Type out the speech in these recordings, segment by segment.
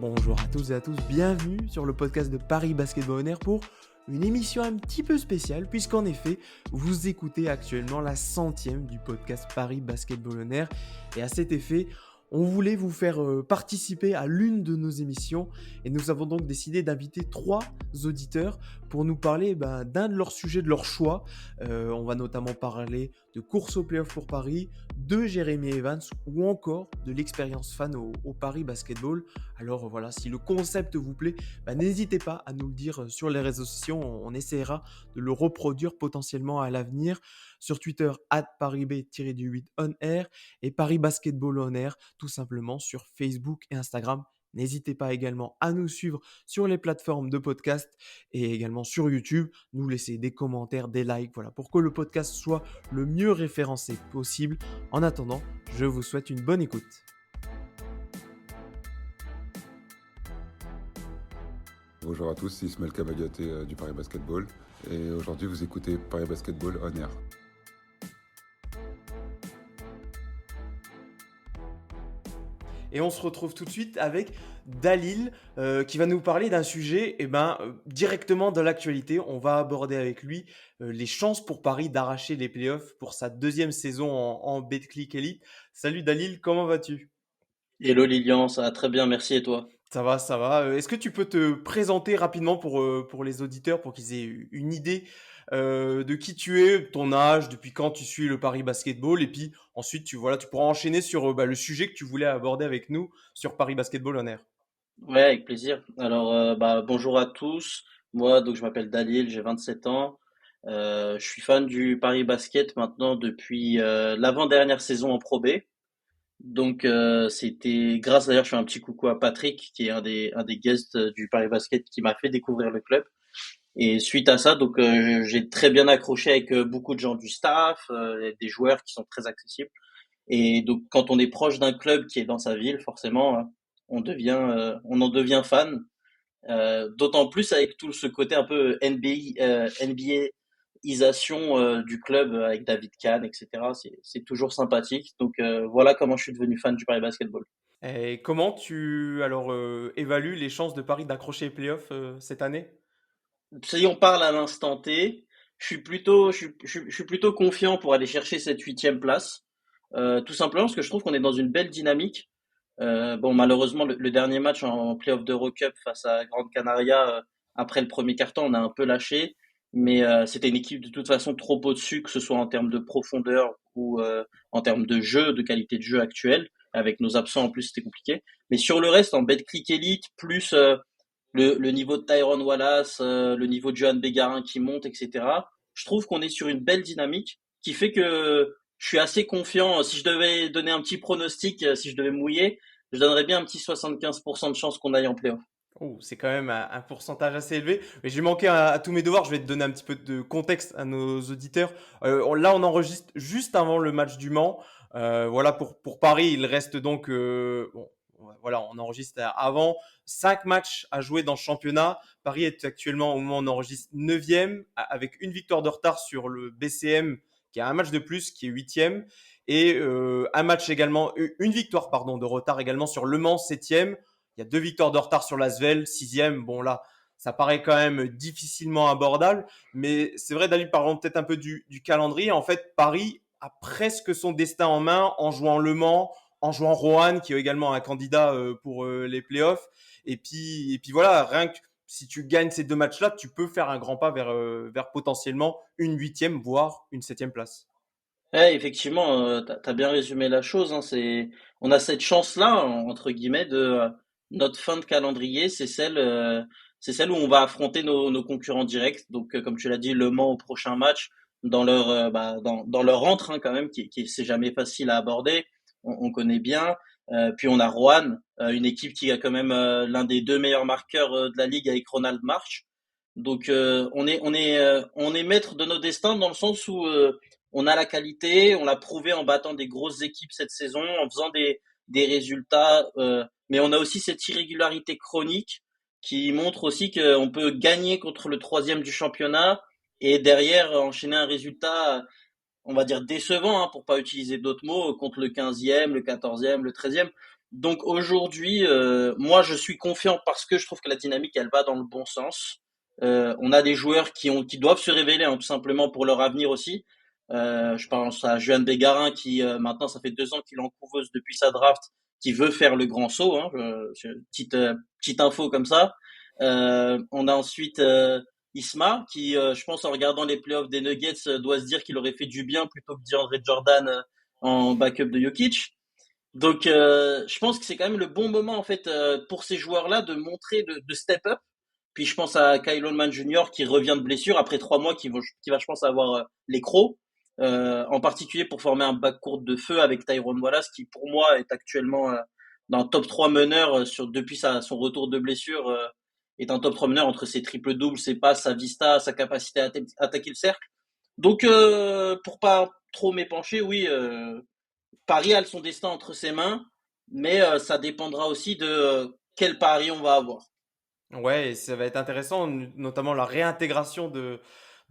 Bonjour à tous et à tous, bienvenue sur le podcast de Paris Basketball On Air pour une émission un petit peu spéciale puisqu'en effet, vous écoutez actuellement la 100e du podcast Paris Basketball On Air et à cet effet, on voulait vous faire participer à l'une de nos émissions et nous avons donc décidé d'inviter 3 auditeurs pour nous parler d'un de leurs sujets de leur choix. On va notamment parler de course au playoff pour Paris, de Jeremy Evans ou encore de l'expérience fan au Paris Basketball. Alors voilà, si le concept vous plaît, n'hésitez pas à nous le dire sur les réseaux sociaux. On essaiera de le reproduire potentiellement à l'avenir sur Twitter @ParisB-8OnAir et Paris Basketball On Air, tout simplement sur Facebook et Instagram. N'hésitez pas également à nous suivre sur les plateformes de podcast et également sur YouTube. Nous laisser des commentaires, des likes, voilà, pour que le podcast soit le mieux référencé possible. En attendant, je vous souhaite une bonne écoute. Bonjour à tous, c'est Ismaël Kamagaté du Paris Basketball et aujourd'hui vous écoutez Paris Basketball On Air. Et on se retrouve tout de suite avec Dalil qui va nous parler d'un sujet directement de l'actualité. On va aborder avec lui les chances pour Paris d'arracher les playoffs pour sa deuxième saison en Betclic Elite. Salut Dalil, comment vas-tu ? Hello Lilian, ça va très bien, merci et toi? Ça va, ça va. Est-ce que tu peux te présenter rapidement pour les auditeurs, pour qu'ils aient une idée de qui tu es, ton âge, depuis quand tu suis le Paris Basketball, et puis ensuite tu pourras enchaîner sur le sujet que tu voulais aborder avec nous sur Paris Basketball On Air. Ouais, avec plaisir. Alors, bonjour à tous. Moi, donc, je m'appelle Dalil, j'ai 27 ans. Je suis fan du Paris Basket maintenant depuis l'avant-dernière saison en Pro B. Donc, c'était grâce d'ailleurs, je fais un petit coucou à Patrick, qui est un des guests du Paris Basket, qui m'a fait découvrir le club. Et suite à ça, donc, j'ai très bien accroché avec beaucoup de gens du staff, des joueurs qui sont très accessibles. Et donc, quand on est proche d'un club qui est dans sa ville, forcément, on en devient fan. D'autant plus avec tout ce côté un peu NBA-isation du club avec David Kahn, etc. C'est toujours sympathique. Donc, voilà comment je suis devenu fan du Paris Basketball. Et comment tu évalues les chances de Paris d'accrocher les playoffs cette année ? Si on parle à l'instant T, je suis plutôt confiant pour aller chercher cette huitième place. Tout simplement parce que je trouve qu'on est dans une belle dynamique. Bon, malheureusement, le dernier match en playoff d'Eurocup face à Grande Canaria, après le premier quart-temps, on a un peu lâché. Mais c'était une équipe de toute façon trop au-dessus, que ce soit en termes de profondeur ou en termes de jeu, de qualité de jeu actuelle. Avec nos absents en plus, c'était compliqué. Mais sur le reste, en Betclic Elite, plus le niveau de Tyrone Wallace, le niveau de Johan Bégarin qui monte, etc. Je trouve qu'on est sur une belle dynamique qui fait que je suis assez confiant. Si je devais donner un petit pronostic, si je devais mouiller, je donnerais bien un petit 75% de chance qu'on aille en playoff. Oh, c'est quand même un pourcentage assez élevé. Mais j'ai manqué à tous mes devoirs. Je vais te donner un petit peu de contexte à nos auditeurs. Là, on enregistre juste avant le match du Mans. Voilà, pour Paris, il reste donc... voilà, on enregistre avant 5 matchs à jouer dans ce championnat. Paris est actuellement, au moment où on enregistre, 9e, avec une victoire de retard sur le BCM, qui a un match de plus, qui est 8e. Et un match également, une victoire pardon, de retard également sur Le Mans, 7e. Il y a 2 victoires de retard sur l'Asvel, 6e. Bon, là, ça paraît quand même difficilement abordable. Mais c'est vrai, David, parlons peut-être un peu du calendrier. En fait, Paris a presque son destin en main en jouant Le Mans, en jouant Roanne, qui est également un candidat pour les playoffs. Et puis voilà, rien que si tu gagnes ces 2 matchs-là, tu peux faire un grand pas vers potentiellement une 8e, voire une 7e place. Ouais, effectivement, t'as bien résumé la chose, hein, on a cette chance-là, entre guillemets, de notre fin de calendrier, c'est celle où on va affronter nos concurrents directs. Donc, comme tu l'as dit, Le Mans au prochain match, dans leur rentre, hein, quand même, qui c'est jamais facile à aborder. On connaît bien. Puis on a Roanne, une équipe qui a quand même l'un des 2 meilleurs marqueurs de la ligue avec Ronald March. Donc, on est maître de nos destins dans le sens où on a la qualité, on l'a prouvé en battant des grosses équipes cette saison, en faisant des résultats, mais on a aussi cette irrégularité chronique qui montre aussi qu'on peut gagner contre le troisième du championnat et derrière enchaîner un résultat, on va dire décevant, hein, pour pas utiliser d'autres mots, contre le 15e, le 14e, le 13e. Donc aujourd'hui, moi je suis confiant parce que je trouve que la dynamique elle va dans le bon sens. On a des joueurs qui doivent se révéler hein, tout simplement pour leur avenir aussi. Je pense à Juan Bégarin qui maintenant ça fait 2 ans qu'il est en couveuse depuis sa draft, qui veut faire le grand saut. Hein, petite info comme ça. On a ensuite Isma qui, je pense en regardant les playoffs des Nuggets, doit se dire qu'il aurait fait du bien plutôt que DeAndre Jordan en backup de Jokic. Donc, je pense que c'est quand même le bon moment en fait pour ces joueurs-là de montrer, de step up. Puis je pense à Kyle Allman Jr. qui revient de blessure après 3 mois, qui va je pense avoir les crocs, en particulier pour former un backcourt de feu avec Tyrone Wallace qui pour moi est actuellement dans le top 3 meneur depuis son retour de blessure, est un top 3 meneur entre ses triple doubles, ses passes, sa vista, sa capacité à attaquer le cercle. Donc pour pas trop m'épancher, oui. Paris a son destin entre ses mains, mais ça dépendra aussi de quel pari on va avoir. Ouais, et ça va être intéressant, notamment la réintégration de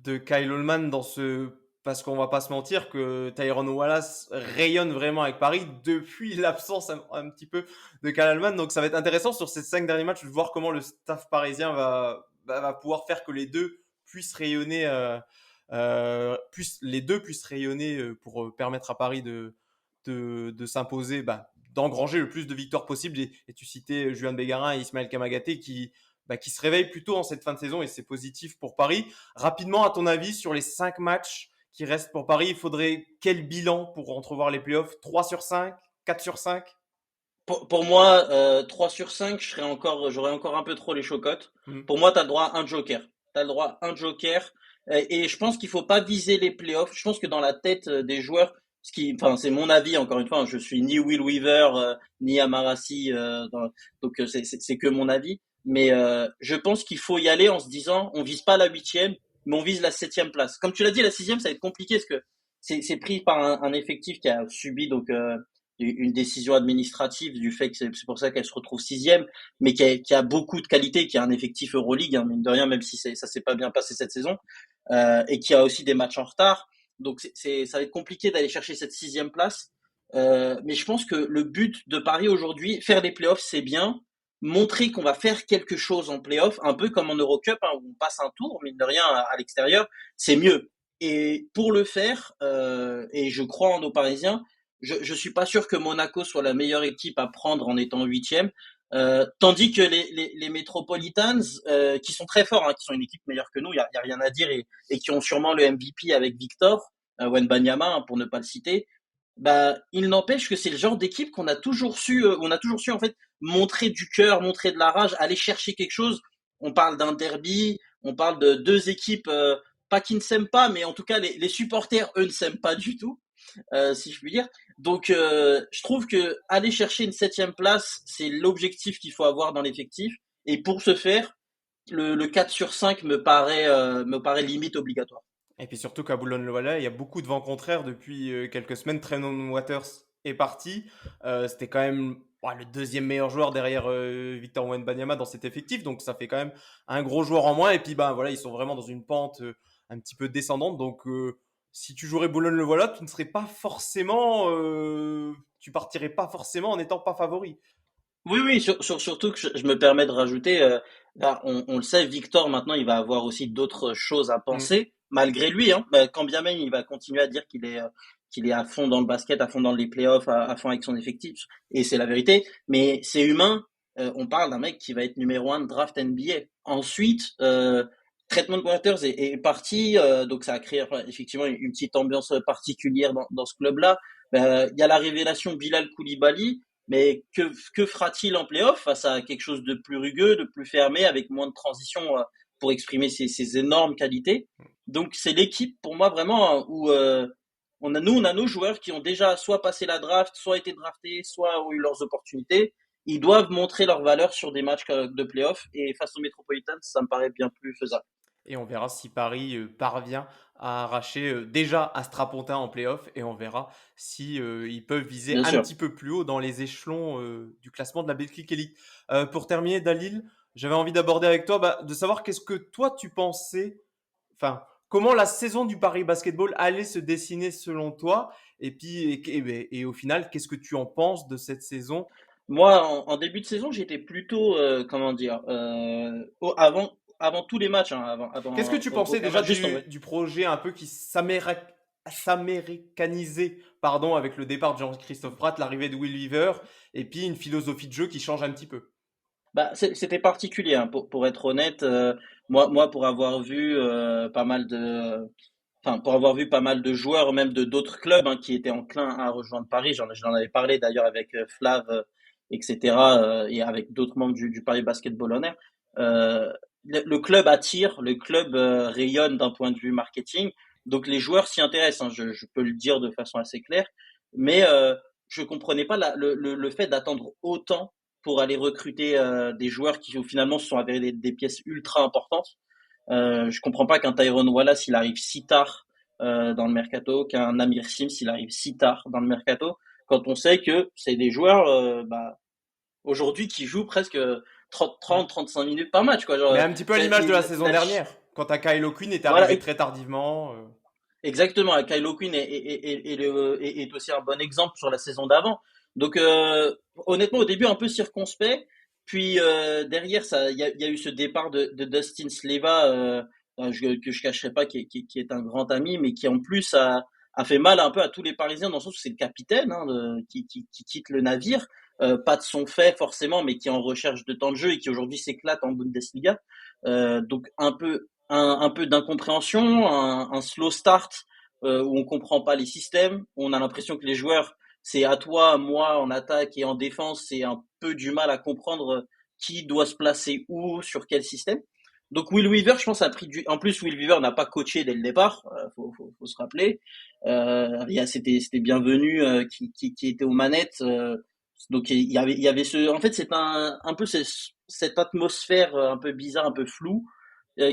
Kyle Allman dans ce. Parce qu'on va pas se mentir que Tyrone Wallace rayonne vraiment avec Paris depuis l'absence un petit peu de Kyle Allman. Donc ça va être intéressant sur ces 5 derniers matchs de voir comment le staff parisien va pouvoir faire que les deux puissent rayonner, les deux puissent rayonner pour permettre à Paris de s'imposer, d'engranger le plus de victoires possible. Et tu citais Juan Bégarin et Ismaël Kamagaté qui se réveillent plutôt en cette fin de saison et c'est positif pour Paris. Rapidement, à ton avis, sur les 5 matchs qui restent pour Paris, il faudrait quel bilan pour entrevoir les playoffs? 3/5, 4/5? Pour moi, 3 sur 5, j'aurais encore un peu trop les chocottes. Hmm. Pour moi, tu as le droit à un joker. Tu as le droit à un joker. Et je pense qu'il faut pas viser les playoffs. Je pense que dans la tête des joueurs, enfin, c'est mon avis, encore une fois, hein, je suis ni Will Weaver, ni Amarassi, donc c'est que mon avis. Mais je pense qu'il faut y aller en se disant, on vise pas la 8e, mais on vise la 7e place. Comme tu l'as dit, la 6e, ça va être compliqué parce que c'est pris par un effectif qui a subi donc une décision administrative du fait que c'est pour ça qu'elle se retrouve 6e, mais qui a beaucoup de qualité, qui a un effectif Euroleague, hein, mine de rien, même si ça s'est pas bien passé cette saison, et qui a aussi des matchs en retard. Donc ça va être compliqué d'aller chercher cette 6e place. Mais je pense que le but de Paris aujourd'hui, faire les playoffs, c'est bien. Montrer qu'on va faire quelque chose en playoffs, un peu comme en Eurocup, hein, où on passe un tour, mine de rien, à l'extérieur, c'est mieux. Et pour le faire, et je crois en nos Parisiens, je suis pas sûr que Monaco soit la meilleure équipe à prendre en étant 8e. Tandis que les Metropolitans, qui sont très forts, hein, qui sont une équipe meilleure que nous, y a rien à dire, et qui ont sûrement le MVP avec Victor Wembanyama, hein, pour ne pas le citer. Bah, il n'empêche que c'est le genre d'équipe on a toujours su en fait montrer du cœur, montrer de la rage, aller chercher quelque chose. On parle d'un derby, on parle de deux équipes, pas qui ne s'aiment pas, mais en tout cas les supporters eux ne s'aiment pas du tout, si je puis dire. Donc, je trouve que aller chercher une 7e place, c'est l'objectif qu'il faut avoir dans l'effectif. Et pour ce faire, le 4 sur 5 me paraît limite obligatoire. Et puis surtout qu'à Boulogne-le-Valais, il y a beaucoup de vents contraires depuis quelques semaines. Trenton Waters est parti. C'était quand même le deuxième meilleur joueur derrière Victor Wembanyama dans cet effectif. Donc ça fait quand même un gros joueur en moins. Et puis voilà, ils sont vraiment dans une pente un petit peu descendante. Donc si tu jouerais Boulogne-le-Valais, tu ne serais pas forcément, tu partirais pas forcément en n'étant pas favori. Oui, oui, surtout que je me permets de rajouter, on le sait, Victor, maintenant, il va avoir aussi d'autres choses à Mm. penser, malgré lui, hein. Quand bien même il va continuer à dire qu'il est à fond dans le basket, à fond dans les playoffs, à fond avec son effectif, et c'est la vérité, mais c'est humain. On parle d'un mec qui va être numéro 1 de draft NBA. Ensuite, Traitement Waters est parti, donc ça a créé effectivement une petite ambiance particulière dans ce club-là. Il y a la révélation Bilal Koulibaly, mais que fera-t-il en playoff face à quelque chose de plus rugueux, de plus fermé, avec moins de transition pour exprimer ses énormes qualités? Donc c'est l'équipe pour moi vraiment où on a nos joueurs qui ont déjà soit passé la draft, soit été draftés, soit ont eu leurs opportunités. Ils doivent montrer leur valeur sur des matchs de playoff et face aux Metropolitans, ça me paraît bien plus faisable. Et on verra si Paris parvient à arracher déjà à Strapontin en playoff. Et on verra si ils peuvent viser Bien un sûr. petit peu plus haut dans les échelons du classement de la Betclic Elite. Pour terminer, Dalil, j'avais envie d'aborder avec toi, de savoir qu'est-ce que toi tu pensais, enfin, comment la saison du Paris Basketball allait se dessiner selon toi. Et puis, et au final, qu'est-ce que tu en penses de cette saison? Moi, en début de saison, j'étais plutôt, comment dire, avant tous les matchs, hein, Qu'est-ce que avant tu pensais aucun déjà match, juste en vrai. du projet un peu qui s'américanisait, pardon, avec le départ de Jean-Christophe Prat, l'arrivée de Will Weaver, et puis une philosophie de jeu qui change un petit peu? Bah, c'était particulier, hein, pour être honnête. Moi, pour avoir vu pas mal de, enfin, pour avoir vu pas mal de joueurs, même de d'autres clubs hein, qui étaient enclins à rejoindre Paris, j'en avais parlé d'ailleurs avec Flav, etc., et avec d'autres membres du Paris Basketball On Air. Le club attire, le club rayonne d'un point de vue marketing, donc les joueurs s'y intéressent, hein, je peux le dire de façon assez claire, mais je comprenais pas le fait d'attendre autant pour aller recruter des joueurs qui finalement se sont avérés des pièces ultra importantes. Je comprends pas qu'un Tyrone Wallace il arrive si tard dans le mercato, qu'un Amir Sims il arrive si tard dans le mercato, quand on sait que c'est des joueurs aujourd'hui qui jouent presque 35 minutes par match quoi. Genre, Mais un petit peu à l'image de la saison la, dernière, quand Kylo Quinn est voilà, arrivé très tardivement. exactement. Kylo Quinn est aussi un bon exemple sur la saison d'avant. Donc honnêtement au début un peu circonspect, puis derrière ça il y a eu ce départ de Dustin Sleva que je cacherai pas qui est un grand ami, mais qui en plus a fait mal un peu à tous les Parisiens dans le sens où c'est le capitaine hein, qui quitte le navire, pas de son fait forcément, mais qui est en recherche de temps de jeu et qui aujourd'hui s'éclate en Bundesliga. Donc un peu d'incompréhension, un slow start où on comprend pas les systèmes. On a l'impression que les joueurs, c'est à toi, à moi en attaque et en défense, c'est un peu du mal à comprendre qui doit se placer où, sur quel système. Donc Will Weaver, je pense, a pris du. En plus, Will Weaver n'a pas coaché dès le départ, faut se rappeler. C'était bienvenu qui était aux manettes. Donc il y avait ce. En fait, c'est un peu cette atmosphère un peu bizarre, un peu floue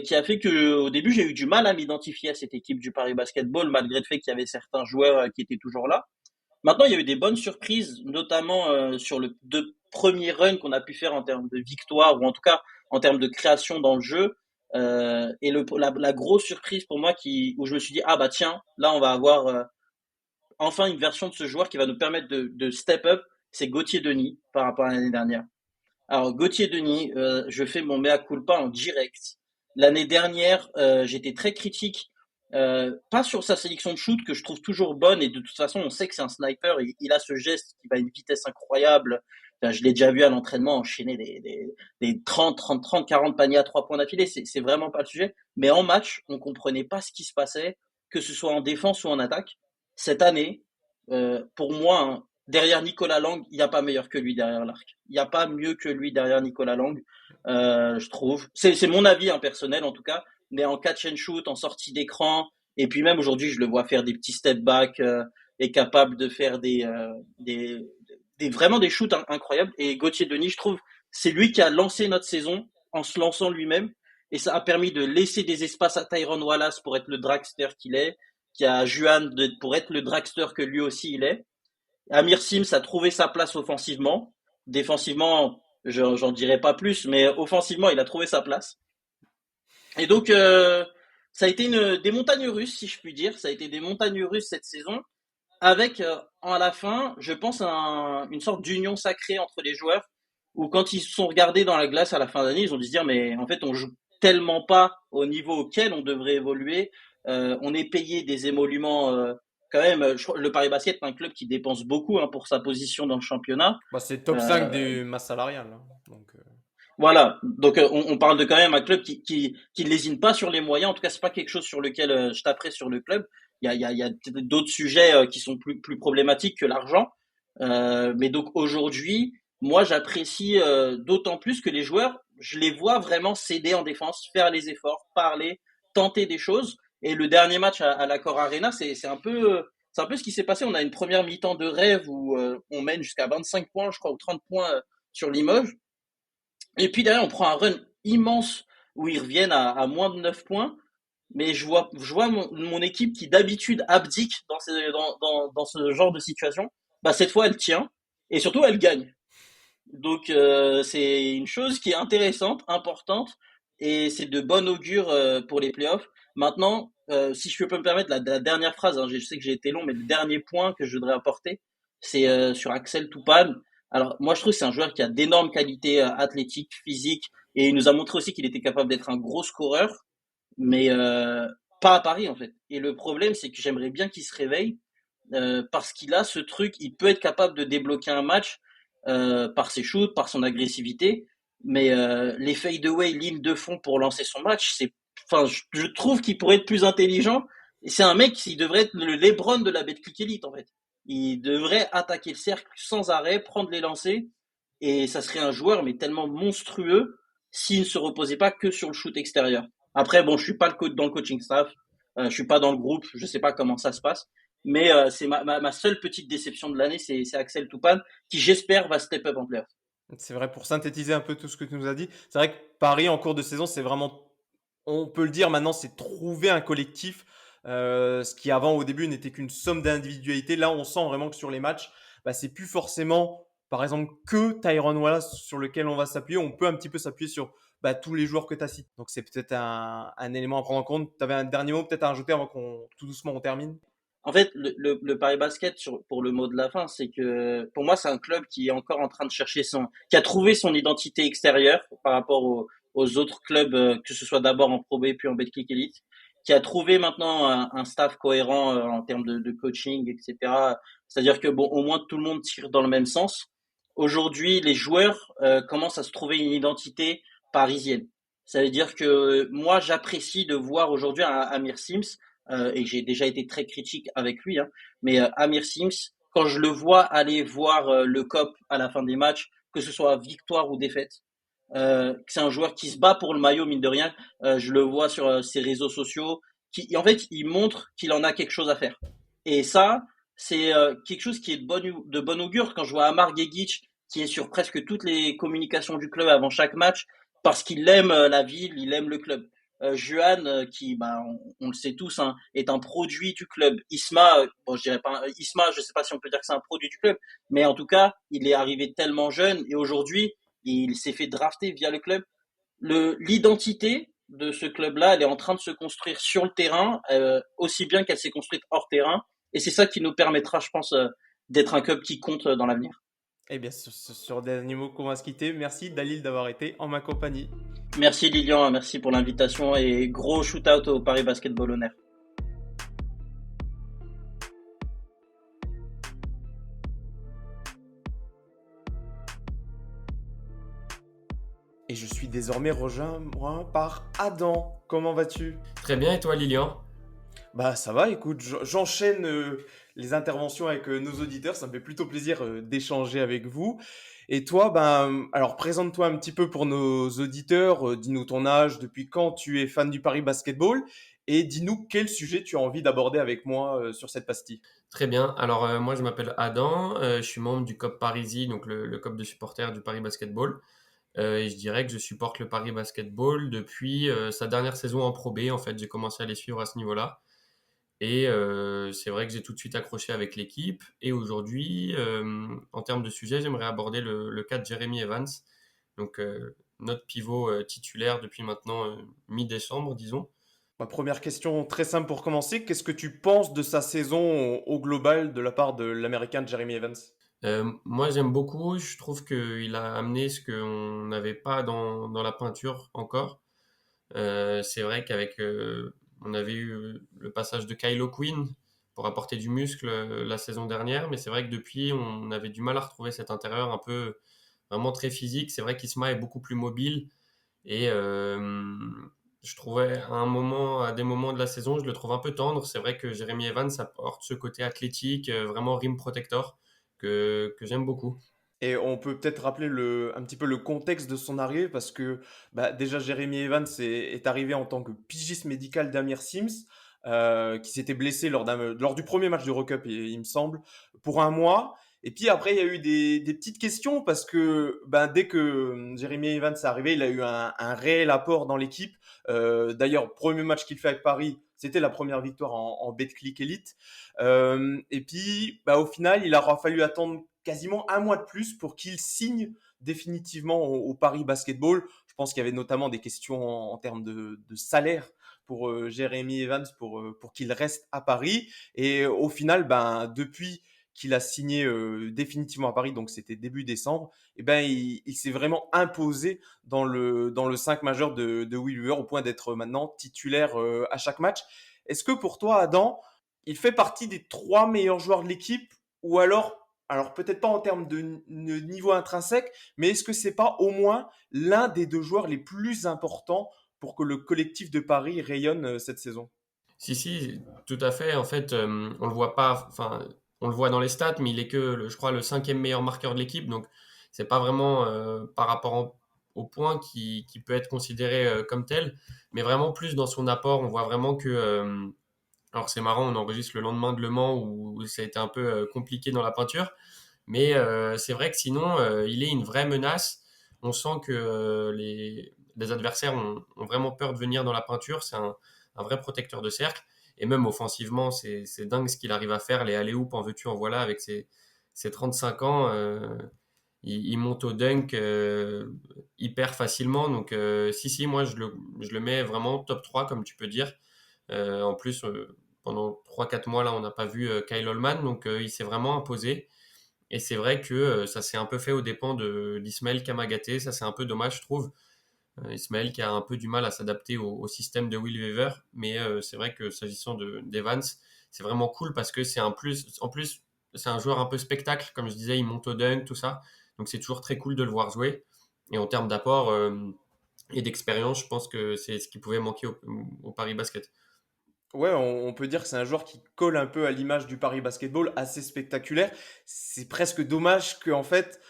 qui a fait que au début j'ai eu du mal à m'identifier à cette équipe du Paris Basketball malgré le fait qu'il y avait certains joueurs qui étaient toujours là. Maintenant il y a eu des bonnes surprises, notamment sur le deux premiers runs qu'on a pu faire en termes de victoire ou en tout cas en termes de création dans le jeu. Et la grosse surprise pour moi où je me suis dit ah bah tiens là on va avoir enfin une version de ce joueur qui va nous permettre de step up, c'est Gauthier Denis par rapport à l'année dernière. Alors Gauthier Denis, je fais mon mea culpa en direct. L'année dernière, j'étais très critique, pas sur sa sélection de shoot que je trouve toujours bonne et de toute façon on sait que c'est un sniper, il a ce geste qui va à une vitesse incroyable. Enfin, je l'ai déjà vu à l'entraînement enchaîner des 30, 40 paniers à 3 points d'affilée, c'est vraiment pas le sujet. Mais en match, on comprenait pas ce qui se passait, que ce soit en défense ou en attaque. Cette année, pour moi, hein, derrière Nicolas Lang, il n'y a pas meilleur que lui derrière l'arc. Il n'y a pas mieux que lui derrière Nicolas Lang, je trouve. C'est mon avis hein, personnel en tout cas, mais en catch and shoot, en sortie d'écran, et puis même aujourd'hui, je le vois faire des petits step back, est capable de faire vraiment des shoots incroyables. Et Gauthier Denis, je trouve, c'est lui qui a lancé notre saison en se lançant lui-même, et ça a permis de laisser des espaces à Tyrone Wallace pour être le dragster qu'il est, qui a Juan pour être le dragster que lui aussi il est. Amir Sims a trouvé sa place offensivement. Défensivement, j'en dirai pas plus, mais offensivement, il a trouvé sa place. Et donc, ça a été des montagnes russes, si je puis dire. Ça a été des montagnes russes cette saison, avec à la fin, je pense, une sorte d'union sacrée entre les joueurs, où quand ils se sont regardés dans la glace à la fin d'année, ils ont dû se dire, mais en fait, on joue tellement pas au niveau auquel on devrait évoluer. On est payé des émoluments quand même. Le Paris Basket est un club qui dépense beaucoup hein, pour sa position dans le championnat. Bah, c'est top 5 Euh, des masses salariales, hein. Donc, voilà, donc on parle de quand même un club qui ne lésine pas sur les moyens. En tout cas, c'est pas quelque chose sur lequel je taperai sur le club. Il y a peut-être d'autres sujets qui sont plus problématiques que l'argent. Mais donc aujourd'hui, moi j'apprécie d'autant plus que les joueurs, je les vois vraiment s'aider en défense, faire les efforts, parler, tenter des choses. Et le dernier match à l'Accor Arena, c'est un peu ce qui s'est passé. On a une première mi-temps de rêve où on mène jusqu'à 25 points, je crois, ou 30 points sur Limoges. Et puis derrière, on prend un run immense où ils reviennent à moins de 9 points. Mais je vois mon équipe qui d'habitude abdique dans ce genre de situation. Bah, cette fois, elle tient. Et surtout, elle gagne. Donc, c'est une chose qui est intéressante, importante. Et c'est de bon augure pour les playoffs. Maintenant, si je peux me permettre la dernière phrase, hein, je sais que j'ai été long, mais le dernier point que je voudrais apporter, c'est sur Axel Toupane. Alors, moi, je trouve que c'est un joueur qui a d'énormes qualités athlétiques, physiques, et il nous a montré aussi qu'il était capable d'être un gros scoreur, mais pas à Paris, en fait. Et le problème, c'est que j'aimerais bien qu'il se réveille, parce qu'il a ce truc, il peut être capable de débloquer un match par ses shoots, par son agressivité, mais les fade-away, ligne de fond pour lancer son match, enfin, je trouve qu'il pourrait être plus intelligent. Et c'est un mec qui devrait être le LeBron de la Betclic Elite, en fait. Il devrait attaquer le cercle sans arrêt, prendre les lancers, et ça serait un joueur, mais tellement monstrueux, s'il ne se reposait pas que sur le shoot extérieur. Après, bon, je suis pas dans le coaching staff, je suis pas dans le groupe, je sais pas comment ça se passe, mais c'est ma seule petite déception de l'année, c'est Axel Toupane, qui j'espère va step up en playoff. C'est vrai, pour synthétiser un peu tout ce que tu nous as dit, c'est vrai que Paris, en cours de saison, c'est vraiment, on peut le dire maintenant, c'est trouver un collectif. Ce qui avant, au début, n'était qu'une somme d'individualités. Là, on sent vraiment que sur les matchs, bah, c'est plus forcément, par exemple, que Tyron Wallace sur lequel on va s'appuyer. On peut un petit peu s'appuyer sur bah, tous les joueurs que tu as cités. Donc, c'est peut-être un élément à prendre en compte. Tu avais un dernier mot peut-être à rajouter avant qu'on tout doucement on termine. En fait, le Paris Basket, pour le mot de la fin, c'est que pour moi, c'est un club qui est encore en train de chercher qui a trouvé son identité extérieure par rapport aux autres clubs, que ce soit d'abord en Pro B puis en Betclic Elite, qui a trouvé maintenant un staff cohérent en termes de coaching, etc. C'est-à-dire que bon, au moins tout le monde tire dans le même sens. Aujourd'hui, les joueurs commencent à se trouver une identité parisienne. Ça veut dire que moi, j'apprécie de voir aujourd'hui un Amir Sims et j'ai déjà été très critique avec lui, hein, mais Amir Sims, quand je le vois aller voir le COP à la fin des matchs, que ce soit victoire ou défaite, c'est un joueur qui se bat pour le maillot, mine de rien. Je le vois sur ses réseaux sociaux, en fait, il montre qu'il en a quelque chose à faire. Et ça, c'est quelque chose qui est de bon augure quand je vois Amar Gegic, qui est sur presque toutes les communications du club avant chaque match, parce qu'il aime la ville, il aime le club. Juan, qui, bah, on le sait tous, hein, est un produit du club. Isma, bon, je dirais pas, Isma, je sais pas si on peut dire que c'est un produit du club, mais en tout cas, il est arrivé tellement jeune et aujourd'hui, il s'est fait drafter via le club. L'identité de ce club-là, elle est en train de se construire sur le terrain, aussi bien qu'elle s'est construite hors terrain. Et c'est ça qui nous permettra, je pense, d'être un club qui compte dans l'avenir. Eh bien, sur des animaux qu'on va se quitter, merci Dalil d'avoir été en ma compagnie. Merci Lilian, merci pour l'invitation et gros shoot-out au Paris Basketball Honneur. Et je suis désormais rejoint moi, par Adam. Comment vas-tu? Très bien, et toi Lilian? Bah ça va, écoute, j'enchaîne les interventions avec nos auditeurs, ça me fait plutôt plaisir d'échanger avec vous. Et toi, ben, alors présente-toi un petit peu pour nos auditeurs, dis-nous ton âge, depuis quand tu es fan du Paris Basketball, et dis-nous quel sujet tu as envie d'aborder avec moi sur cette pastille. Très bien, alors moi je m'appelle Adam, je suis membre du COP Parisis, donc le COP de supporters du Paris Basketball. Et je dirais que je supporte le Paris Basketball depuis sa dernière saison en Pro B. En fait, j'ai commencé à les suivre à ce niveau-là. Et c'est vrai que j'ai tout de suite accroché avec l'équipe. Et aujourd'hui, en termes de sujet, j'aimerais aborder le cas de Jeremy Evans, donc notre pivot titulaire depuis maintenant mi-décembre, disons. Ma première question très simple pour commencer, qu'est-ce que tu penses de sa saison au global de la part de l'Américain Jeremy Evans? Moi, j'aime beaucoup. Je trouve qu'il a amené ce qu'on n'avait pas dans la peinture encore. C'est vrai qu'avec, on avait eu le passage de Kylo Quinn pour apporter du muscle la saison dernière, mais c'est vrai que depuis, on avait du mal à retrouver cet intérieur un peu vraiment très physique. C'est vrai qu'Isma est beaucoup plus mobile et je trouvais à des moments de la saison, je le trouve un peu tendre. C'est vrai que Jeremy Evans apporte ce côté athlétique, vraiment rim protector que j'aime beaucoup. Et on peut peut-être rappeler un petit peu le contexte de son arrivée parce que bah, déjà Jeremy Evans est arrivé en tant que pigiste médical d'Amir Sims qui s'était blessé lors du premier match de Eurocup, il me semble, pour un mois. Et puis après, il y a eu des petites questions parce que ben, dès que Jeremy Evans est arrivé, il a eu un réel apport dans l'équipe. D'ailleurs, premier match qu'il fait avec Paris, c'était la première victoire en Betclic Elite. Et puis, bah, au final, il aura fallu attendre quasiment un mois de plus pour qu'il signe définitivement au Paris Basketball. Je pense qu'il y avait notamment des questions en termes de salaire pour Jeremy Evans pour qu'il reste à Paris. Et au final, ben, depuis qu'il a signé définitivement à Paris, donc c'était début décembre, et ben, il s'est vraiment imposé dans le 5 majeur de Will Weaver au point d'être maintenant titulaire à chaque match. Est-ce que pour toi, Adam, il fait partie des 3 meilleurs joueurs de l'équipe ou alors peut-être pas en termes de niveau intrinsèque, mais est-ce que c'est pas au moins l'un des 2 joueurs les plus importants pour que le collectif de Paris rayonne cette saison? Si, si, tout à fait. En fait, on le voit pas, enfin, on le voit dans les stats, mais il est que, je crois, le cinquième meilleur marqueur de l'équipe. Donc, c'est pas vraiment par rapport au point qui peut être considéré comme tel, mais vraiment plus dans son apport. On voit vraiment que, alors c'est marrant, on enregistre le lendemain de Le Mans où ça a été un peu compliqué dans la peinture, mais c'est vrai que sinon, il est une vraie menace. On sent que les adversaires ont vraiment peur de venir dans la peinture. C'est un vrai protecteur de cercle. Et même offensivement, c'est dingue ce qu'il arrive à faire. Les alley-oops, en veux-tu, en voilà, avec ses 35 ans. Il monte au dunk hyper facilement. Donc, si, si, moi, je le mets vraiment top 3 comme tu peux dire. En plus, pendant 3 4 mois, là, on n'a pas vu Kyle Holman. Donc, il s'est vraiment imposé. Et c'est vrai que ça s'est un peu fait aux dépens d'Ismaël Kamagaté. Ça, c'est un peu dommage, je trouve. Ismaël qui a un peu du mal à s'adapter au système de Will Weaver. Mais c'est vrai que s'agissant d'Evans, c'est vraiment cool parce que c'est un plus. En plus, c'est un joueur un peu spectacle. Comme je disais, il monte au dunk, tout ça. Donc c'est toujours très cool de le voir jouer. Et en termes d'apport et d'expérience, je pense que c'est ce qui pouvait manquer au Paris Basket. Ouais, on peut dire que c'est un joueur qui colle un peu à l'image du Paris Basketball, assez spectaculaire. C'est presque dommage qu'en fait,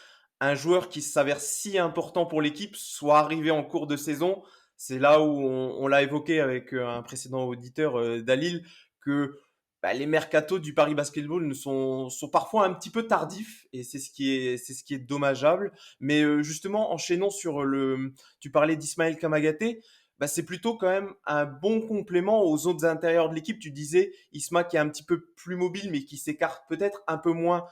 un joueur qui s'avère si important pour l'équipe soit arrivé en cours de saison. C'est là où on l'a évoqué avec un précédent auditeur Dalil, que bah, les mercatos du Paris Basketball sont parfois un petit peu tardifs et c'est ce qui est dommageable. Mais justement, enchaînons sur tu parlais d'Ismaël Kamagaté, bah, c'est plutôt quand même un bon complément aux autres intérieurs de l'équipe. Tu disais Isma qui est un petit peu plus mobile, mais qui s'écarte peut-être un peu moins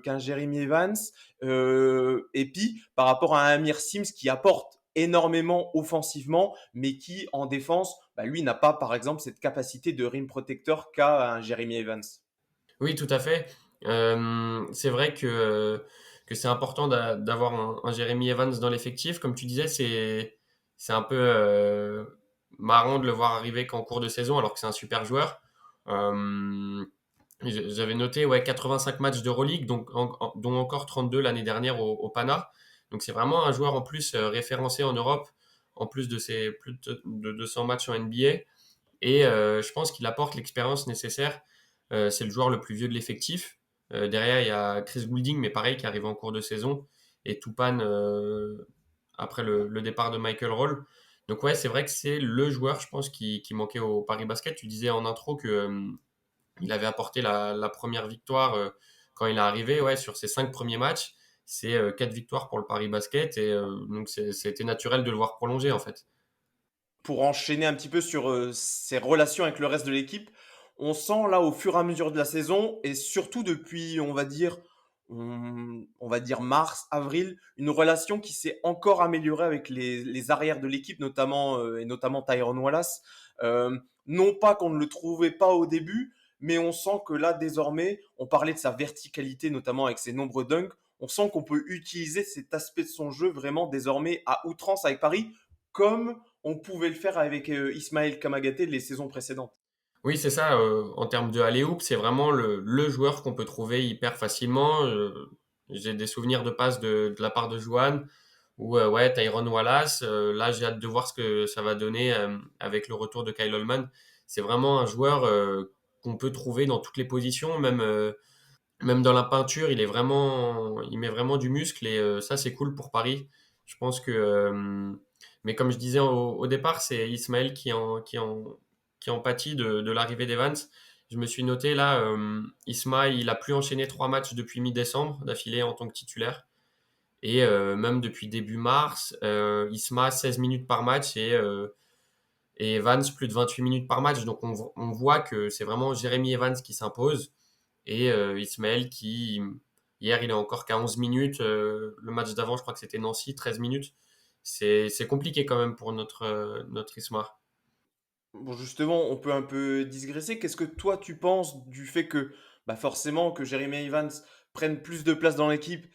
qu'un Jeremy Evans. Et puis, par rapport à un Amir Sims qui apporte énormément offensivement, mais qui, en défense, bah, lui n'a pas, par exemple, cette capacité de rim protecteur qu'a un Jeremy Evans. Oui, tout à fait. C'est vrai que c'est important d'avoir un Jeremy Evans dans l'effectif. Comme tu disais, c'est un peu marrant de le voir arriver qu'en cours de saison alors que c'est un super joueur. Euh, J'avais noté ouais, 85 matchs d'Euroleague, donc dont encore 32 l'année dernière au Pana. Donc c'est vraiment un joueur en plus référencé en Europe, en plus de ses plus de 200 matchs en NBA. Et je pense qu'il apporte l'expérience nécessaire. C'est le joueur le plus vieux de l'effectif. Derrière, il y a Chris Goulding, mais pareil, qui arrive en cours de saison. Et Toupane après le départ de Michael Roll. Donc ouais, c'est vrai que c'est le joueur, je pense, qui manquait au Paris Basket. Tu disais en intro que il avait apporté la première victoire quand il est arrivé. Ouais, sur ses 5 premiers matchs, c'est 4 victoires pour le Paris Basket. Et donc c'était naturel de le voir prolonger, en fait. Pour enchaîner un petit peu sur ses relations avec le reste de l'équipe, on sent là au fur et à mesure de la saison et surtout depuis, on va dire mars, avril, une relation qui s'est encore améliorée avec les arrières de l'équipe, notamment et notamment Tyrone Wallace. Non pas qu'on ne le trouvait pas au début, mais on sent que là désormais, on parlait de sa verticalité, notamment avec ses nombreux dunks. On sent qu'on peut utiliser cet aspect de son jeu vraiment désormais à outrance avec Paris, comme on pouvait le faire avec Ismaël Kamagaté les saisons précédentes. Oui, c'est ça. En termes de alley-oop, c'est vraiment le joueur qu'on peut trouver hyper facilement. J'ai des souvenirs de passes de la part de Johan ou ouais, Tyrone Wallace. Là, j'ai hâte de voir ce que ça va donner avec le retour de Kyle Holman. C'est vraiment un joueur qu'on peut trouver dans toutes les positions, même dans la peinture. Il met vraiment du muscle et ça, c'est cool pour Paris. Je pense que, mais comme je disais au départ, c'est Ismaël qui en pâtit de l'arrivée d'Evans. Je me suis noté là, Isma, il a plus enchaîné 3 matchs depuis mi-décembre d'affilée en tant que titulaire. Et même depuis début mars, Isma 16 minutes par match et Evans plus de 28 minutes par match. Donc on voit que c'est vraiment Jérémy Evans qui s'impose et Ismaël qui, hier, il est encore qu'à 11 minutes. Le match d'avant, je crois que c'était Nancy, 13 minutes. C'est compliqué quand même pour notre Isma. Bon, justement, on peut un peu digresser. Qu'est-ce que toi tu penses du fait que bah, forcément que Jeremy Evans prenne plus de place dans l'équipe,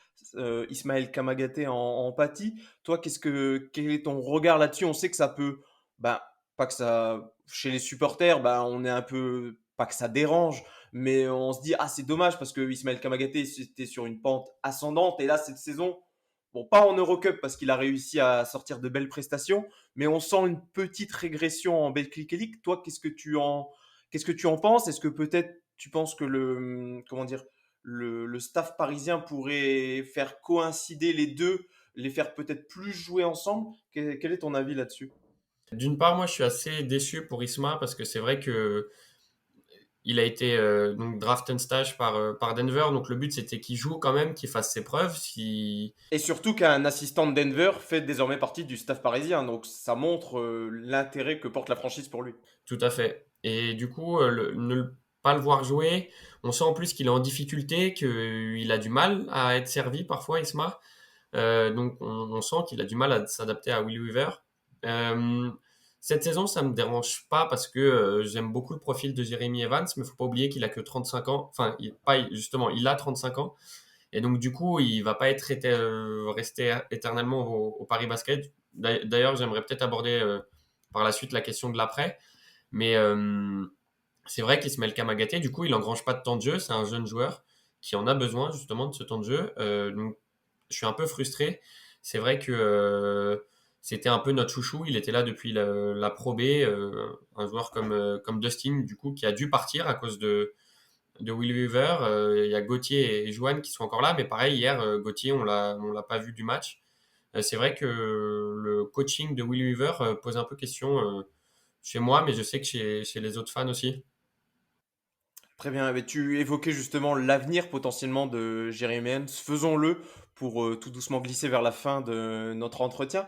Ismaël Kamagaté en pâtit. Toi, quel est ton regard là-dessus? On sait que ça peut, bah, pas que ça chez les supporters, bah, on est un peu pas que ça dérange, mais on se dit: «Ah, c'est dommage parce que Ismaël Kamagaté, c'était sur une pente ascendante et là, cette saison, bon, pas en Eurocup parce qu'il a réussi à sortir de belles prestations, mais on sent une petite régression en Betclic Elite. Toi, qu'est-ce que tu en penses? Est-ce que peut-être tu penses que comment dire, le staff parisien pourrait faire coïncider les deux, les faire peut-être plus jouer ensemble? Quel est ton avis là-dessus? D'une part, moi, je suis assez déçu pour Isma parce que c'est vrai que il a été donc draft and stage par Denver. Donc le but, c'était qu'il joue quand même, qu'il fasse ses preuves. Si... Et surtout qu'un assistant de Denver fait désormais partie du staff parisien, donc ça montre l'intérêt que porte la franchise pour lui. Tout à fait. Et du coup, pas le voir jouer, on sent en plus qu'il est en difficulté, qu'il a du mal à être servi parfois, Isma. Donc on sent qu'il a du mal à s'adapter à Will Weaver. Euh, Cette saison, ça me dérange pas parce que j'aime beaucoup le profil de Jeremy Evans, mais faut pas oublier qu'il a que 35 ans. Enfin, justement, il a 35 ans. Et donc, du coup, il va pas rester éternellement au Paris Basket. D'ailleurs, j'aimerais peut-être aborder par la suite la question de l'après. Mais c'est vrai qu'Ismaël Kamagaté, du coup, il engrange pas de temps de jeu. C'est un jeune joueur qui en a besoin justement de ce temps de jeu. Donc, je suis un peu frustré. C'est vrai que c'était un peu notre chouchou. Il était là depuis la Pro B. Un joueur comme Dustin, du coup, qui a dû partir à cause de Will Weaver. Il y a Gauthier et Joanne qui sont encore là. Mais pareil, hier, Gauthier, on l'a pas vu du match. C'est vrai que le coaching de Will Weaver pose un peu question chez moi, mais je sais que chez les autres fans aussi. Très bien. Mais tu évoquais justement l'avenir potentiellement de Jeremy Evans. Faisons-le pour tout doucement glisser vers la fin de notre entretien.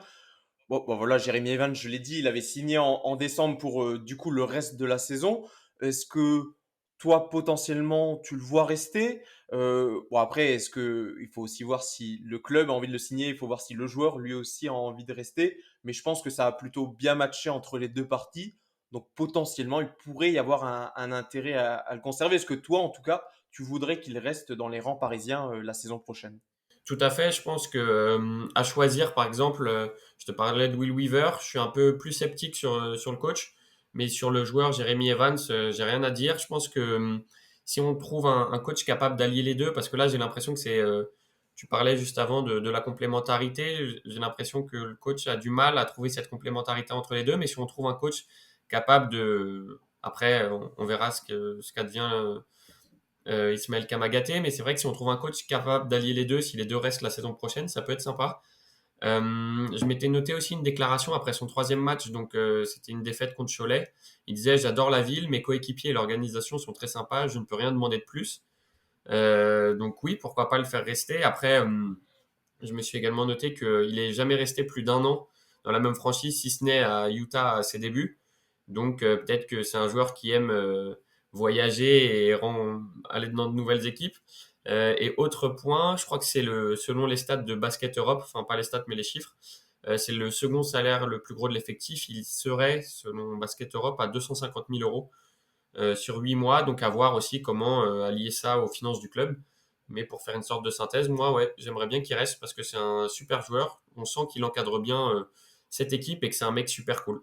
Bon, voilà, Jeremy Evans, je l'ai dit, il avait signé en décembre pour du coup le reste de la saison. Est-ce que toi, potentiellement, tu le vois rester? Bon, après, est-ce que il faut aussi voir si le club a envie de le signer, il faut voir si le joueur lui aussi a envie de rester. Mais je pense que ça a plutôt bien matché entre les deux parties. Donc potentiellement, il pourrait y avoir un intérêt à le conserver. Est-ce que toi, en tout cas, tu voudrais qu'il reste dans les rangs parisiens la saison prochaine? Tout à fait. Je pense que à choisir, par exemple, je te parlais de Will Weaver. Je suis un peu plus sceptique sur le coach, mais sur le joueur Jeremy Evans, j'ai rien à dire. Je pense que si on trouve un coach capable d'allier les deux, parce que là, j'ai l'impression que tu parlais juste avant de la complémentarité. J'ai l'impression que le coach a du mal à trouver cette complémentarité entre les deux, mais si on trouve un coach capable de, après, on verra ce qu'advient Ismaël Kamagaté, mais c'est vrai que si on trouve un coach capable d'allier les deux, si les deux restent la saison prochaine, ça peut être sympa. Je m'étais noté aussi une déclaration après son troisième match, donc c'était une défaite contre Cholet. Il disait: j'adore la ville, mes coéquipiers et l'organisation sont très sympas, je ne peux rien demander de plus. Donc oui, pourquoi pas le faire rester. Après, je me suis également noté qu'il n'est jamais resté plus d'un an dans la même franchise, si ce n'est à Utah à ses débuts. Donc peut-être que c'est un joueur qui aime voyager et aller dans de nouvelles équipes. Et autre point, je crois que c'est selon les stats de Basket Europe, enfin pas les stats mais les chiffres, c'est le second salaire le plus gros de l'effectif. Il serait, selon Basket Europe, à 250 000 euros sur 8 mois. Donc à voir aussi comment allier ça aux finances du club. Mais pour faire une sorte de synthèse, moi, ouais, j'aimerais bien qu'il reste parce que c'est un super joueur. On sent qu'il encadre bien cette équipe et que c'est un mec super cool.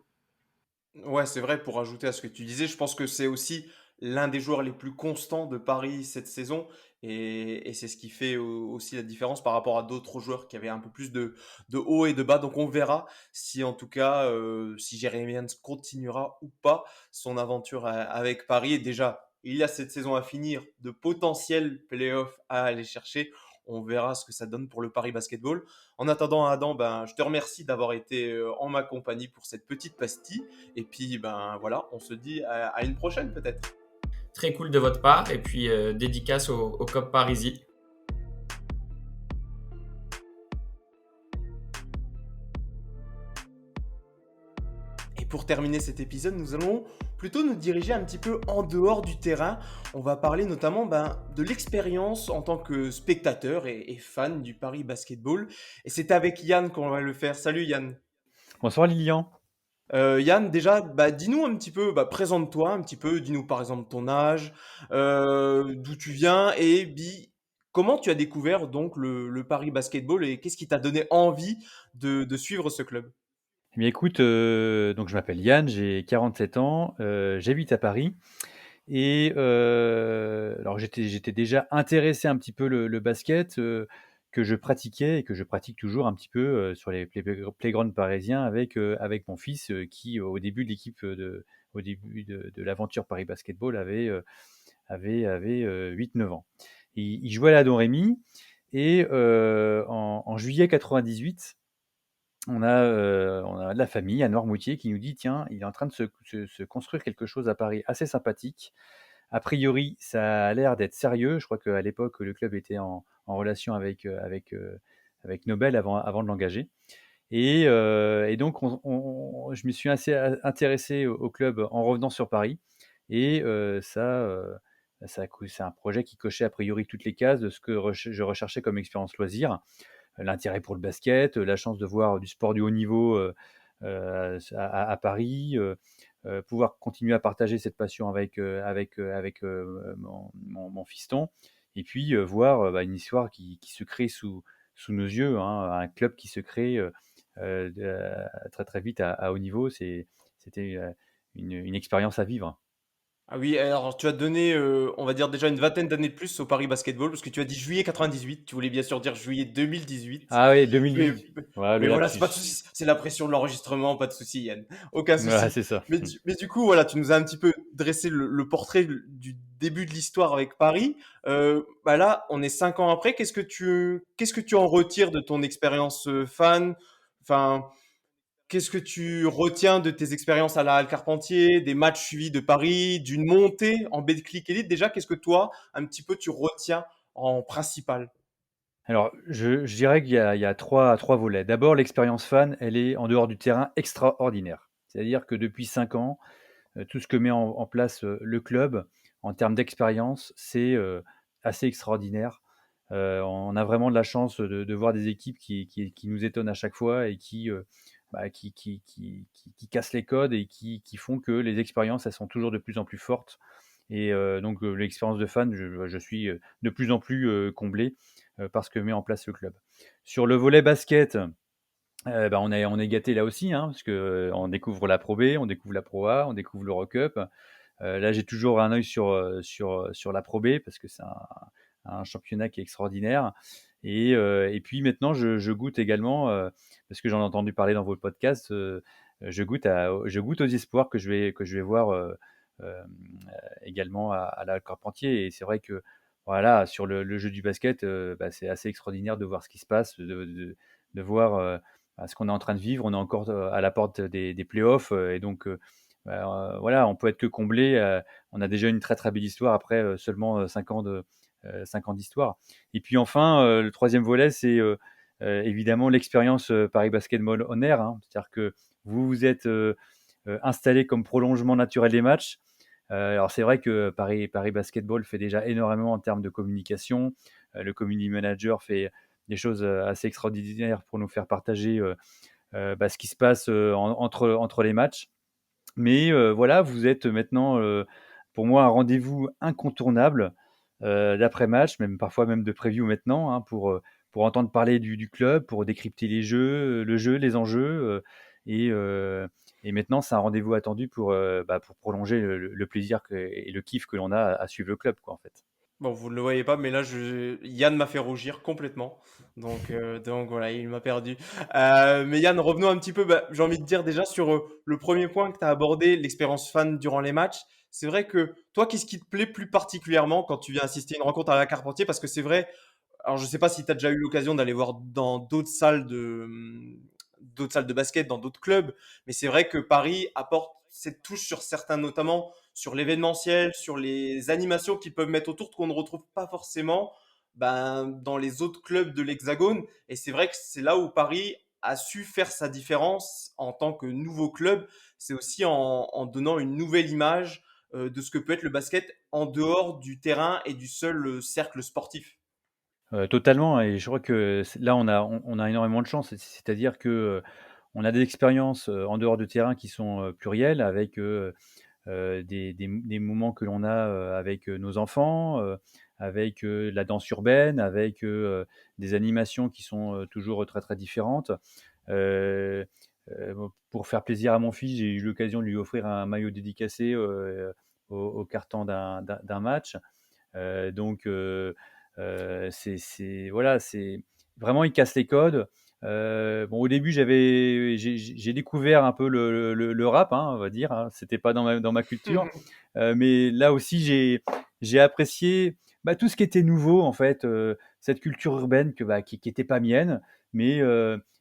Ouais, c'est vrai, pour ajouter à ce que tu disais, je pense que c'est aussi l'un des joueurs les plus constants de Paris cette saison et c'est ce qui fait aussi la différence par rapport à d'autres joueurs qui avaient un peu plus de haut et de bas. Donc on verra si en tout cas, si Jérémy Hans continuera ou pas son aventure avec Paris. Et déjà, il y a cette saison à finir, de potentiels playoffs à aller chercher. On verra ce que ça donne pour le Paris Basketball. En attendant, Adam, ben, je te remercie d'avoir été en ma compagnie pour cette petite pastille. Et puis, ben voilà, on se dit à une prochaine peut-être. Très cool de votre part. Et puis, dédicace au COP Parisie. Et pour terminer cet épisode, nous allons plutôt nous diriger un petit peu en dehors du terrain. On va parler notamment ben, de l'expérience en tant que spectateur et fan du Paris Basketball. Et c'est avec Yann qu'on va le faire. Salut Yann. Bonsoir Lilian. Yann, déjà, bah, dis-nous un petit peu, bah, présente-toi un petit peu, dis-nous par exemple ton âge, d'où tu viens et comment tu as découvert donc le Paris Basketball et qu'est-ce qui t'a donné envie de suivre ce club? Eh bien, écoute, donc je m'appelle Yann, j'ai 47 ans, j'habite à Paris et alors j'étais déjà intéressé un petit peu le basket, que je pratiquais et que je pratique toujours un petit peu, sur les playgrounds parisiens avec mon fils, qui au début de l'équipe, au début de l'aventure Paris Basketball avait 8-9 ans. Il jouait à la Don Rémy et en juillet 98, on a de la famille à Noirmoutier qui nous dit: «Tiens, il est en train de se construire quelque chose à Paris assez sympathique. A priori, ça a l'air d'être sérieux». Je crois qu'à l'époque, le club était en relation avec Nobel avant de l'engager et donc je me suis assez intéressé au club en revenant sur Paris et c'est un projet qui cochait a priori toutes les cases de ce que je recherchais comme expérience loisir, l'intérêt pour le basket, la chance de voir du sport du haut niveau à Paris, pouvoir continuer à partager cette passion avec mon fiston, et puis voir une histoire qui se crée sous nos yeux, hein, un club qui se crée très très vite à haut niveau. C'était une expérience à vivre. Ah oui, alors tu as donné, on va dire déjà une vingtaine d'années de plus au Paris Basketball parce que tu as dit juillet 98, tu voulais bien sûr dire juillet 2018. Ah oui, Mais 2018. Voilà le mais voilà, c'est pas de lapsus. souci, c'est la pression de l'enregistrement, pas de souci Yann, aucun Voilà, souci. c'est ça. Mais du coup, voilà, tu nous as un petit peu dressé le portrait du début de l'histoire avec Paris. Bah là, on est 5 ans après, qu'est-ce que tu en retires de ton expérience, fan? Enfin, qu'est-ce que tu retiens de tes expériences à la Halle Carpentier, des matchs suivis de Paris, d'une montée en Betclic Elite? Déjà, qu'est-ce que toi, un petit peu, tu retiens en principal? Alors, je dirais qu'il y a trois volets. D'abord, l'expérience fan, elle est en dehors du terrain extraordinaire. C'est-à-dire que depuis 5 ans, tout ce que met en place le club en termes d'expérience, c'est assez extraordinaire. On a vraiment de la chance de voir des équipes qui nous étonnent à chaque fois et qui cassent les codes et qui font que les expériences, elles sont toujours de plus en plus fortes. Et donc, l'expérience de fan, je suis de plus en plus comblé par ce que met en place le club. Sur le volet basket, on est gâté là aussi, hein, parce que on découvre la Pro B, on découvre la Pro A, on découvre l'Eurocup. Là, j'ai toujours un œil sur la Pro B parce que c'est un championnat qui est extraordinaire. Et puis maintenant, je goûte également, parce que j'en ai entendu parler dans votre podcast, je goûte aux espoirs que je vais voir également à la Carpentier. Et c'est vrai que voilà, sur le jeu du basket, c'est assez extraordinaire de voir ce qui se passe, de voir ce qu'on est en train de vivre. On est encore à la porte des playoffs, et donc voilà, on peut être que comblé. On a déjà une très très belle histoire après seulement 5 ans d'histoire. Et puis enfin, le troisième volet, c'est évidemment l'expérience Paris Basketball On Air, hein. C'est-à-dire que vous vous êtes installé comme prolongement naturel des matchs. Alors c'est vrai que Paris Basketball fait déjà énormément en termes de communication. Le community manager fait des choses assez extraordinaires pour nous faire partager ce qui se passe entre les matchs. Mais voilà, vous êtes maintenant, pour moi, un rendez-vous incontournable d'après-match, même parfois même de preview maintenant, hein, pour entendre parler du club, pour décrypter les jeux, le jeu, les enjeux. Et, euh, et maintenant, c'est un rendez-vous attendu pour prolonger le plaisir et le kiff que l'on a à suivre le club, quoi, en fait. Bon, vous ne le voyez pas, mais là, Yann m'a fait rougir complètement. Donc voilà, il m'a perdu. Mais Yann, revenons un petit peu, bah, j'ai envie de dire déjà sur le premier point que tu as abordé, l'expérience fan durant les matchs. C'est vrai que toi, qu'est-ce qui te plaît plus particulièrement quand tu viens assister à une rencontre à la Carpentier? Parce que c'est vrai, alors je sais pas si tu as déjà eu l'occasion d'aller voir dans d'autres salles de basket, dans d'autres clubs, mais c'est vrai que Paris apporte cette touche sur certains, notamment sur l'événementiel, sur les animations qu'ils peuvent mettre autour qu'on ne retrouve pas forcément dans les autres clubs de l'Hexagone. Et c'est vrai que c'est là où Paris a su faire sa différence en tant que nouveau club. C'est aussi en donnant une nouvelle image de ce que peut être le basket en dehors du terrain et du seul cercle sportif. Totalement, et je crois que là, on a énormément de chance. C'est-à-dire que on a des expériences en dehors de terrain qui sont plurielles avec des moments que l'on a avec nos enfants, avec la danse urbaine, avec des animations qui sont toujours très très différentes. Euh, pour faire plaisir à mon fils, j'ai eu l'occasion de lui offrir un maillot dédicacé au carton d'un match. Donc, voilà, c'est vraiment, il casse les codes. Bon, au début, j'ai découvert un peu le rap, hein, on va dire. Hein. C'était pas dans ma culture, mais là aussi, j'ai apprécié tout ce qui était nouveau, en fait, cette culture urbaine qui était pas mienne, mais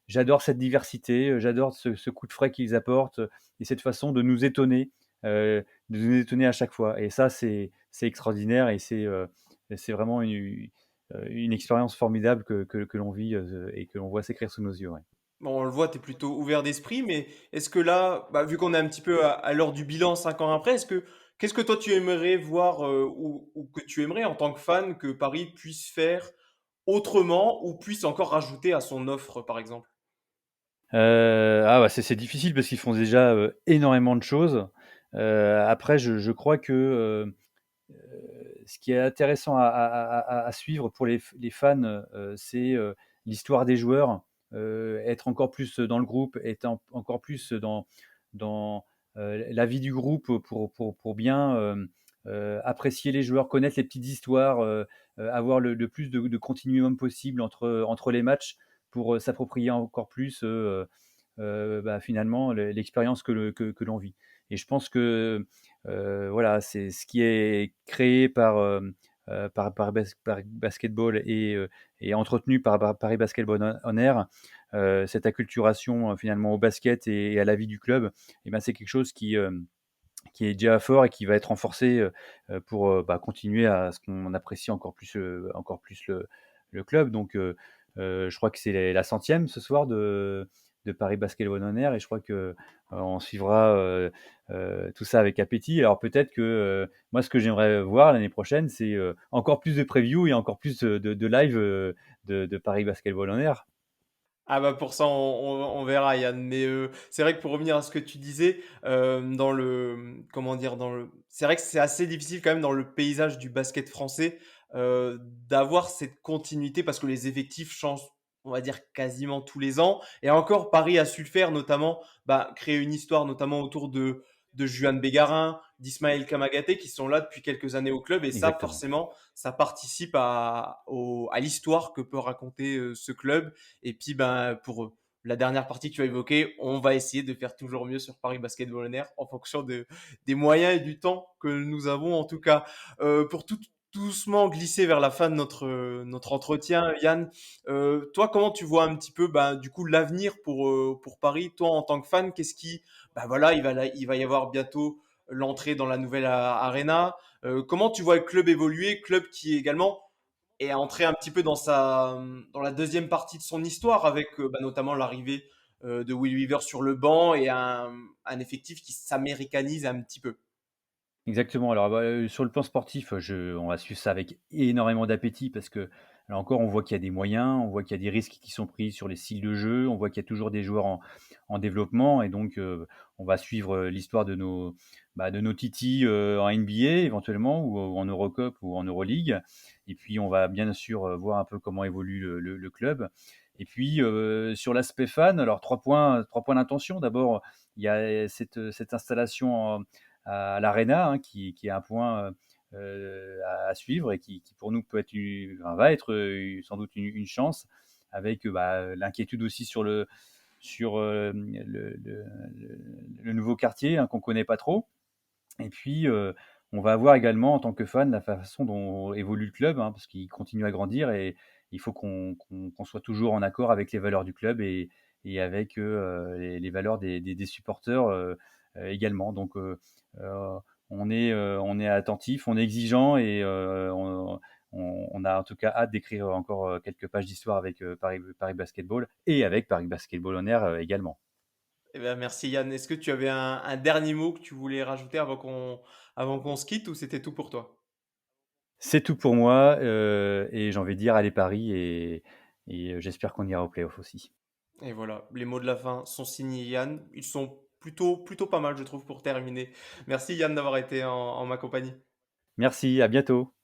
j'adore cette diversité, j'adore ce coup de frais qu'ils apportent et cette façon de nous étonner à chaque fois. Et ça, c'est extraordinaire et c'est vraiment une expérience formidable que l'on vit et que l'on voit s'écrire sous nos yeux. Ouais. Bon, on le voit, tu es plutôt ouvert d'esprit, mais est-ce que là, vu qu'on est un petit peu à l'heure du bilan 5 ans après, qu'est-ce que toi tu aimerais voir ou que tu aimerais en tant que fan que Paris puisse faire autrement ou puisse encore rajouter à son offre, par exemple? C'est difficile parce qu'ils font déjà énormément de choses. Après, je crois que ce qui est intéressant à suivre pour les fans, c'est l'histoire des joueurs, être encore plus dans le groupe, être encore plus dans la vie du groupe pour bien apprécier les joueurs, connaître les petites histoires, avoir le plus de continuum possible entre les matchs pour s'approprier encore plus finalement l'expérience que l'on vit. Et je pense que voilà, c'est ce qui est créé par Basketball et entretenu par Paris Basketball On Air, cette acculturation finalement au basket et à la vie du club, et ben, c'est quelque chose qui est déjà fort et qui va être renforcé pour continuer à ce qu'on apprécie encore plus le club. Donc, je crois que c'est la centième ce soir de Paris Basketball On Air et je crois que on suivra tout ça avec appétit. Alors peut-être que moi, ce que j'aimerais voir l'année prochaine, c'est encore plus de preview et encore plus de live de Paris Basketball On Air. Ah bah pour ça, on verra, Yann. Mais c'est vrai que pour revenir à ce que tu disais, dans comment dire, c'est vrai que c'est assez difficile quand même dans le paysage du basket français d'avoir cette continuité parce que les effectifs changent, on va dire, quasiment tous les ans. Et encore, Paris a su le faire, notamment créer une histoire, notamment autour de Juan Bégarin, d'Ismaël Kamagaté, qui sont là depuis quelques années au club. Et ça, Exactement. forcément, ça participe à l'histoire que peut raconter ce club. Et puis, pour la dernière partie que tu as évoquée, on va essayer de faire toujours mieux sur Paris Basketball On Air en fonction des moyens et du temps que nous avons. En tout cas, pour tout doucement glisser vers la fin de notre entretien, Yann, toi, comment tu vois un petit peu, du coup, l'avenir pour Paris, toi, en tant que fan, qu'est-ce qui, voilà, il va y avoir bientôt l'entrée dans la nouvelle arena. Comment tu vois le club évoluer, club qui également et à entrer un petit peu dans la deuxième partie de son histoire avec notamment l'arrivée de Will Weaver sur le banc et un effectif qui s'américanise un petit peu. Exactement. Alors, sur le plan sportif, on va suivre ça avec énormément d'appétit parce que, là encore, on voit qu'il y a des moyens, on voit qu'il y a des risques qui sont pris sur les styles de jeu, on voit qu'il y a toujours des joueurs en développement et donc, on va suivre l'histoire de nos titis en NBA éventuellement ou en Eurocup ou en Euroleague. Et puis, on va bien sûr voir un peu comment évolue le club. Et puis, sur l'aspect fan, alors trois points d'intention. D'abord, il y a cette installation à l'Arena, hein, qui est un point à suivre et qui pour nous peut être va être sans doute une chance, avec l'inquiétude aussi sur le nouveau quartier hein, qu'on connaît pas trop. Et puis, on va avoir également, en tant que fan, la façon dont évolue le club, hein, parce qu'il continue à grandir et il faut qu'on soit toujours en accord avec les valeurs du club et avec les valeurs des supporters également. Donc, on est attentif, on est exigeant et on a en tout cas hâte d'écrire encore quelques pages d'histoire avec Paris Basketball et avec Paris Basketball On Air également. Eh ben, merci Yann. Est-ce que tu avais un dernier mot que tu voulais rajouter avant qu'on se quitte ou c'était tout pour toi? C'est tout pour moi et j'ai envie de dire allez Paris et j'espère qu'on ira au playoff aussi. Et voilà, les mots de la fin sont signés Yann. Ils sont plutôt pas mal, je trouve, pour terminer. Merci Yann d'avoir été en ma compagnie. Merci, à bientôt.